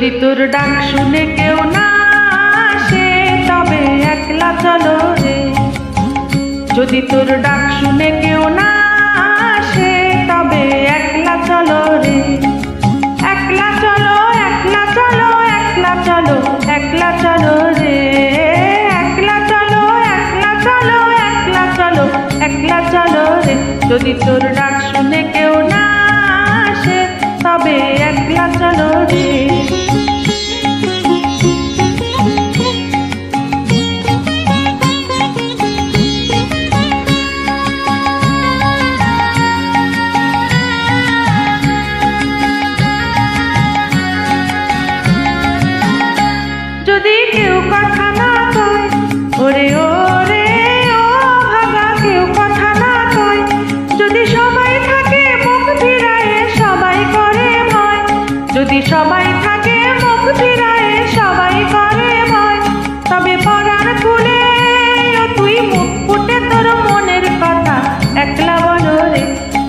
যদি তোর ডাক শুনে কেউ না আসে তবে একলা চলো রে। যদি তোর ডাক শুনে কেউ না আসে তবে একলা চলো রে। একলা চলো, একলা চলো, একলা চলো, একলা চলো রে। একলা চলো, একলা চলো, একলা চলো, একলা চলো রে। যদি তোর ডাক শুনে কেউ না আসে তবে একলা চলো রে। যদি কেউ কথা না কয়, ওরে ওরে ও ভাগা, কেউ কথা না কয়, যদি সবাই থাকে মুখ ফিরায়ে সবাই করে ভয়, যদি সবাই থাকে মুখ ফিরায়ে সবাই করে ভয়, তবে পরাণ খুলে ও তুই মুখ ফুটে তোর মনের কথা একলা বলো রে।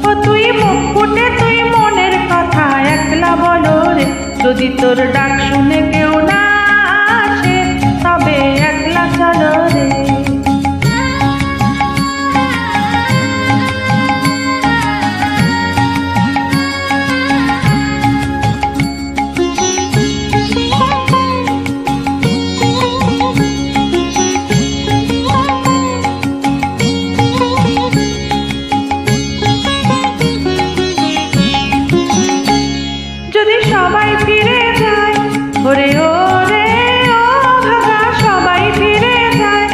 ও তুই মুখ ফুটে তুই মনের কথা একলা বলো রে। যদি তোর ডাক শুনে কেউ না তবে একলা চলো রে। যদি সবাই ফিরে যায়, ওরে ওরে ও ভাগা সবাই ফিরে যায়,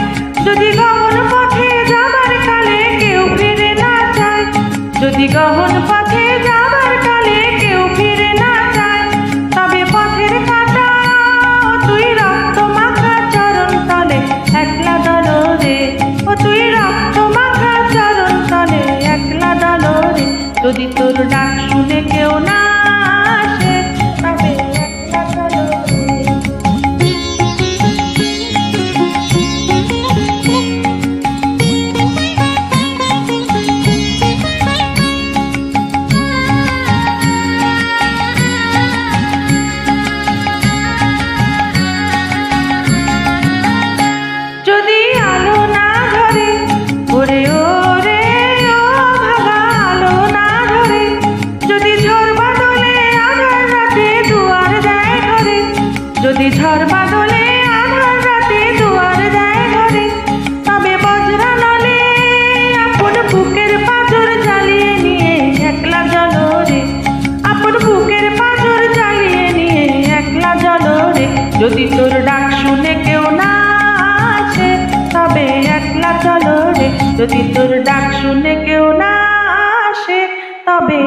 যদি গহন পথে যাবার কালে কেউ ফিরে না যায়, যদি গহন পথে যাবার কালে কেউ ফিরে না যায়, তবে পথের কাটা তুই রক্ত মাখা চরণ তলে একলা দলো রে। ও তুই রক্ত মাখা চরণ তলে একলা দলো রে। যদি তোর ডাক শুনে কেউ না আসে তবে একলা চলো রে। যদি আলো না ধরে, ওরে ওরে ও ভাগা আলো না ধরে, যদি ঝড় বাদলে আধার রাতে দুয়ার দেয় ঘরে, যদি ঝড় বাদলে আধার রাতে দুয়ার দেয় ঘরে, তবে বজ্রা নলে আপন বুকের পাঁজর জ্বালিয়ে নিয়ে একলা জ্বলো রে। আপন বুকের পাঁজর জ্বালিয়ে নিয়ে একলা জ্বলো রে। যদি তোর ডাক শুনে কেউ না আসে তবে একলা চলো রে। যদি তোর ডাক শুনে কেউ না আসে তবে